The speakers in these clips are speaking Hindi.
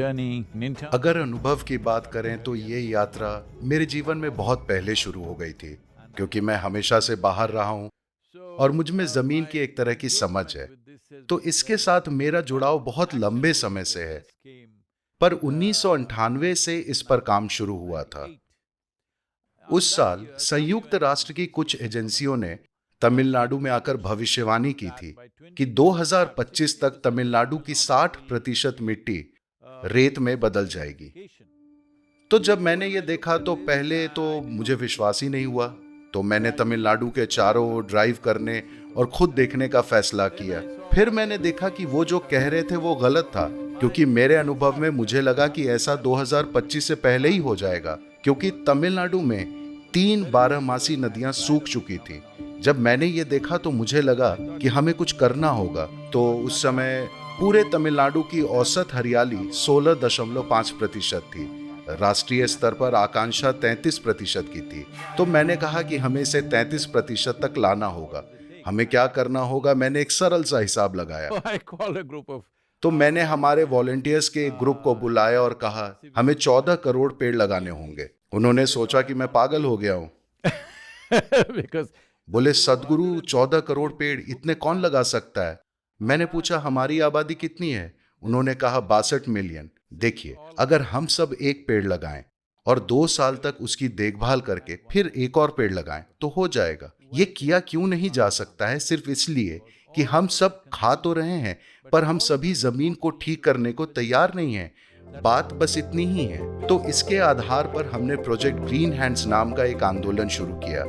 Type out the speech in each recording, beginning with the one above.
अगर अनुभव की बात करें तो ये यात्रा मेरे जीवन में बहुत पहले शुरू हो गई थी, क्योंकि मैं हमेशा से बाहर रहा हूँ और मुझ में जमीन की एक तरह की समझ है। तो इसके साथ मेरा जुड़ाव बहुत लंबे समय से है। पर 1998 से इस पर काम शुरू हुआ था। उस साल संयुक्त राष्ट्र की कुछ एजेंसियों ने तमिलनाडु में आकर भविष्यवाणी की थी कि 2025 तक तमिलनाडु की 60% मिट्टी रेत में बदल जाएगी। तो जब मैंने ये देखा तो पहले तो मुझे विश्वास ही नहीं हुआ। तो मैंने तमिलनाडु के चारों ओर ड्राइव करने और खुद देखने का फैसला किया। फिर मैंने देखा कि वो जो कह रहे थे वो गलत था, क्योंकि मेरे अनुभव में मुझे लगा कि ऐसा 2025 से पहले ही हो जाएगा, क्योंकि तमिलनाडु में 3 बारहमासी नदियां सूख चुकी थी। जब मैंने ये देखा तो मुझे लगा कि हमें कुछ करना होगा। तो उस समय पूरे तमिलनाडु की औसत हरियाली 16.5% थी। राष्ट्रीय स्तर पर आकांक्षा 33% की थी। तो मैंने कहा कि हमें इसे 33% तक लाना होगा। हमें क्या करना होगा? मैंने एक सरल सा हिसाब लगाया। तो मैंने हमारे वॉलंटियर्स के एक ग्रुप को बुलाया और कहा, हमें 14 करोड़ पेड़ लगाने होंगे। उन्होंने सोचा कि मैं पागल हो गया हूं। बोले, सदगुरु, 14 करोड़ पेड़ इतने कौन लगा सकता है? मैंने पूछा, हमारी आबादी कितनी है? उन्होंने कहा 62 मिलियन। देखिए, अगर हम सब एक पेड़ लगाएं और 2 साल तक उसकी देखभाल करके फिर एक और पेड़ लगाएं तो हो जाएगा। ये किया क्यों नहीं जा सकता है? सिर्फ इसलिए कि हम सब खा तो रहे हैं, पर हम सभी जमीन को ठीक करने को तैयार नहीं हैं। बात बस इतनी ही है। तो इसके आधार पर हमने प्रोजेक्ट ग्रीन हैंड्स नाम का एक आंदोलन शुरू किया,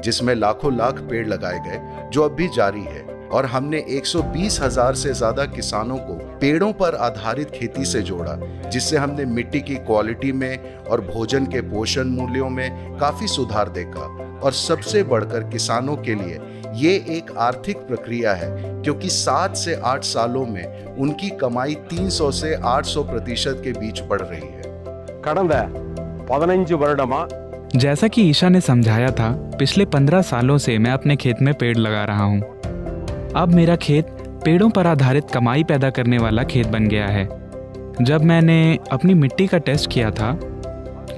जिसमें लाखों लाख पेड़ लगाए गए, जो अब भी जारी है। और हमने 120,000 से ज्यादा किसानों को पेड़ों पर आधारित खेती से जोड़ा, जिससे हमने मिट्टी की क्वालिटी में और भोजन के पोषण मूल्यों में काफी सुधार देखा। और सबसे बढ़कर किसानों के लिए ये एक आर्थिक प्रक्रिया है, क्योंकि 7 से 8 सालों में उनकी कमाई 300 से 800% के बीच बढ़ रही है। जैसा कि ईशा ने समझाया था, पिछले 15 सालों से मैं अपने खेत में पेड़ लगा रहा हूँ। अब मेरा खेत पेड़ों पर आधारित कमाई पैदा करने वाला खेत बन गया है। जब मैंने अपनी मिट्टी का टेस्ट किया था,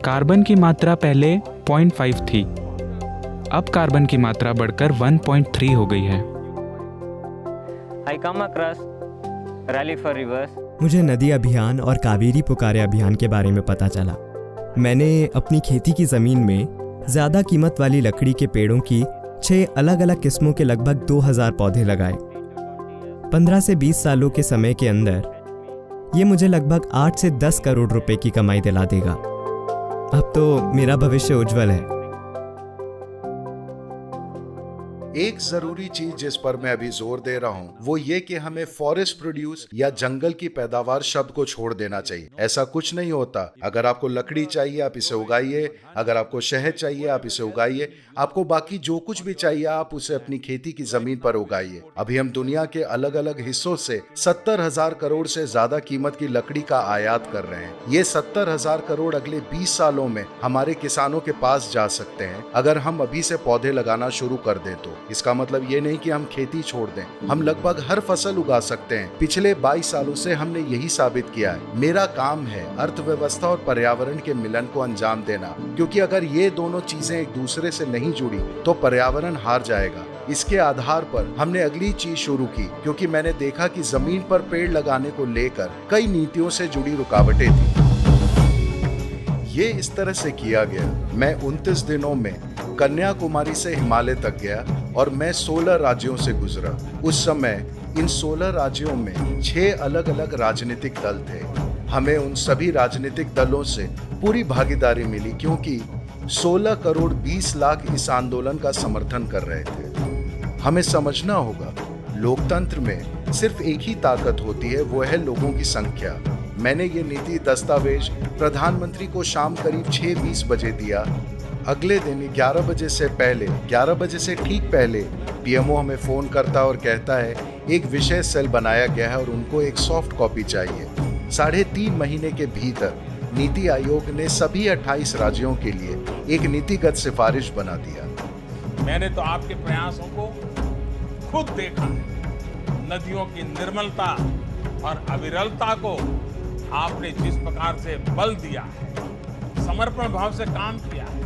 कार्बन की मात्रा पहले 0.5 थी, अब कार्बन की मात्रा बढ़कर 1.3 हो गई है। मुझे नदी अभियान और कावेरी पुकारे अभियान के बारे में पता चला। मैंने अपनी खेती की ज़मीन में ज़्यादा कीमत वाली लकड़ी के पेड़ों की 6 अलग अलग किस्मों के लगभग 2000 पौधे लगाए। 15 से 20 सालों के समय के अंदर ये मुझे लगभग 8 से 10 करोड़ रुपए की कमाई दिला देगा। अब तो मेरा भविष्य उज्जवल है। एक जरूरी चीज जिस पर मैं अभी जोर दे रहा हूं वो ये कि हमें फॉरेस्ट प्रोड्यूस या जंगल की पैदावार शब्द को छोड़ देना चाहिए। ऐसा कुछ नहीं होता। अगर आपको लकड़ी चाहिए आप इसे उगाइए, अगर आपको शहद चाहिए आप इसे उगाइए, आपको बाकी जो कुछ भी चाहिए आप उसे अपनी खेती की जमीन पर उगाइए। अभी हम दुनिया के अलग अलग हिस्सों से 70,000 करोड़ से ज्यादा कीमत की लकड़ी का आयात कर रहे हैं। ये 70,000 करोड़ अगले 20 सालों में हमारे किसानों के पास जा सकते हैं अगर हम अभी से पौधे लगाना शुरू कर दें। तो इसका मतलब ये नहीं कि हम खेती छोड़ दें, हम लगभग हर फसल उगा सकते हैं। पिछले 22 सालों से हमने यही साबित किया है। मेरा काम है अर्थव्यवस्था और पर्यावरण के मिलन को अंजाम देना, क्योंकि अगर ये दोनों चीजें एक दूसरे से नहीं जुड़ी तो पर्यावरण हार जाएगा। इसके आधार पर हमने अगली चीज शुरू की, क्योंकि मैंने देखा कि जमीन पर पेड़ लगाने को लेकर कई नीतियों से जुड़ी रुकावटें थी। ये इस तरह से किया गया। मैं 29 दिनों में कन्याकुमारी से हिमालय तक गया और मैं 16 राज्यों से गुजरा। उस समय इन 16 राज्यों में 6 अलग अलग राजनीतिक दल थे। हमें उन सभी राजनीतिक दलों से पूरी भागीदारी मिली, क्योंकि 16 करोड़ 20 लाख इस आंदोलन का समर्थन कर रहे थे। हमें समझना होगा, लोकतंत्र में सिर्फ एक ही ताकत होती है, वो है लोगों की संख्या। मैंने ये नीति दस्तावेज प्रधानमंत्री को शाम करीब 6:20 बजे दिया। अगले दिन 11 बजे से पहले, 11 बजे से ठीक पहले पीएमओ हमें फोन करता और कहता है एक विषय सेल बनाया गया है और उनको एक सॉफ्ट कॉपी चाहिए। 3.5 महीने के भीतर नीति आयोग ने सभी 28 राज्यों के लिए एक नीतिगत सिफारिश बना दिया। मैंने तो आपके प्रयासों को खुद देखा है। नदियों की निर्मलता और अविरलता को आपने जिस प्रकार से बल दिया है, समर्पण भाव से काम किया है,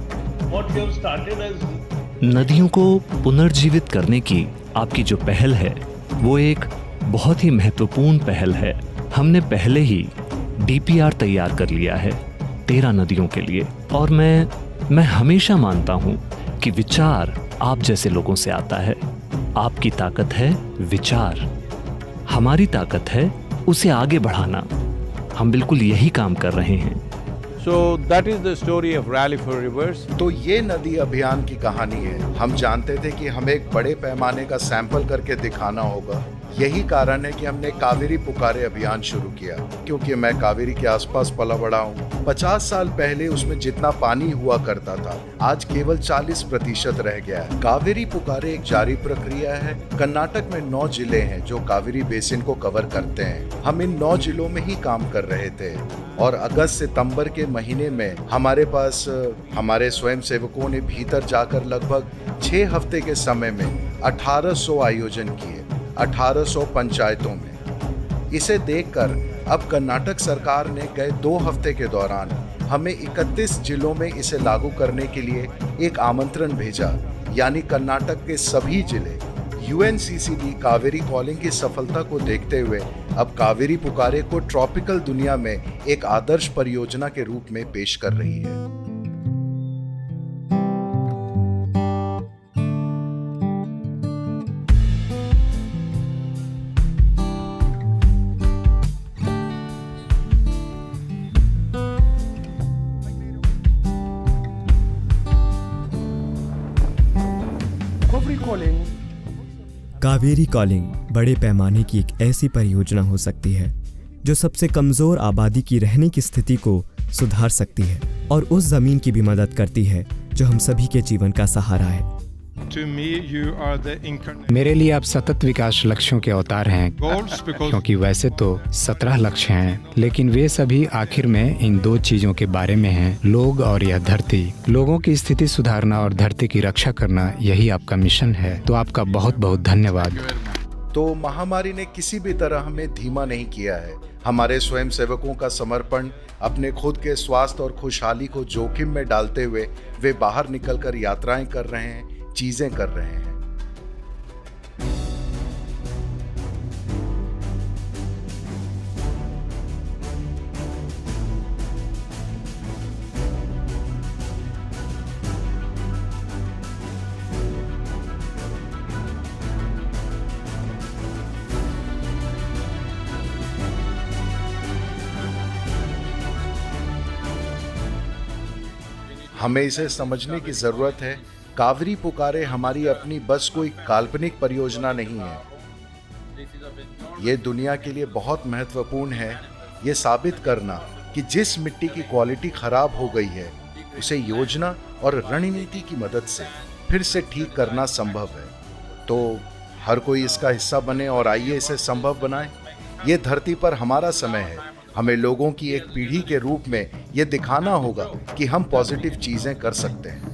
what you have started as नदियों को पुनर्जीवित करने की आपकी जो पहल है वो एक बहुत ही महत्वपूर्ण पहल है। हमने पहले ही डीपीआर तैयार कर लिया है 13 नदियों के लिए, और मैं हमेशा मानता हूँ कि विचार आप जैसे लोगों से आता है। आपकी ताकत है विचार, हमारी ताकत है उसे आगे बढ़ाना। हम बिल्कुल यही काम कर रहे हैं। So that is the story of Rally for Rivers. तो ये नदी अभियान की कहानी है। हम जानते थे कि हमें एक बड़े पैमाने का सैंपल करके दिखाना होगा। यही कारण है कि हमने कावेरी पुकारे अभियान शुरू किया, क्योंकि मैं कावेरी के आसपास पला बड़ा हूँ। 50 साल पहले उसमें जितना पानी हुआ करता था, आज केवल 40% रह गया है। कावेरी पुकारे एक जारी प्रक्रिया है। कर्नाटक में 9 जिले हैं जो कावेरी बेसिन को कवर करते हैं। हम इन 9 जिलों में ही काम कर रहे थे, और अगस्त सितंबर के महीने में हमारे पास हमारे स्वयं सेवकों ने भीतर जाकर लगभग 6 हफ्ते के समय में 1800 आयोजन किए, 1800 पंचायतों में। इसे देखकर अब कर्नाटक सरकार ने गए 2 हफ्ते के दौरान हमें 31 जिलों में इसे लागू करने के लिए एक आमंत्रण भेजा, यानी कर्नाटक के सभी जिले। यूएनसीसीडी कावेरी कॉलिंग की सफलता को देखते हुए अब कावेरी पुकारे को ट्रॉपिकल दुनिया में एक आदर्श परियोजना के रूप में पेश कर रही है। कावेरी कॉलिंग बड़े पैमाने की एक ऐसी परियोजना हो सकती है जो सबसे कमजोर आबादी की रहने की स्थिति को सुधार सकती है और उस जमीन की भी मदद करती है जो हम सभी के जीवन का सहारा है। मेरे लिए आप सतत विकास लक्ष्यों के अवतार हैं, क्योंकि वैसे तो 17 लक्ष्य हैं, लेकिन वे सभी आखिर में इन 2 चीजों के बारे में हैं, लोग और यह धरती। लोगों की स्थिति सुधारना और धरती की रक्षा करना, यही आपका मिशन है। तो आपका बहुत बहुत धन्यवाद। तो महामारी ने किसी भी तरह हमें धीमा नहीं किया है। हमारे स्वयं सेवकों का समर्पण, अपने खुद के स्वास्थ्य और खुशहाली को जोखिम में डालते हुए वे बाहर निकलकर यात्राएं कर रहे हैं, चीजें कर रहे हैं। हमें इसे समझने की जरूरत है। कावेरी पुकारे हमारी अपनी बस कोई काल्पनिक परियोजना नहीं है। ये दुनिया के लिए बहुत महत्वपूर्ण है ये साबित करना कि जिस मिट्टी की क्वालिटी खराब हो गई है, उसे योजना और रणनीति की मदद से फिर से ठीक करना संभव है। तो हर कोई इसका हिस्सा बने और आइए इसे संभव बनाएं। ये धरती पर हमारा समय है। हमें लोगों की एक पीढ़ी के रूप में ये दिखाना होगा कि हम पॉजिटिव चीजें कर सकते हैं।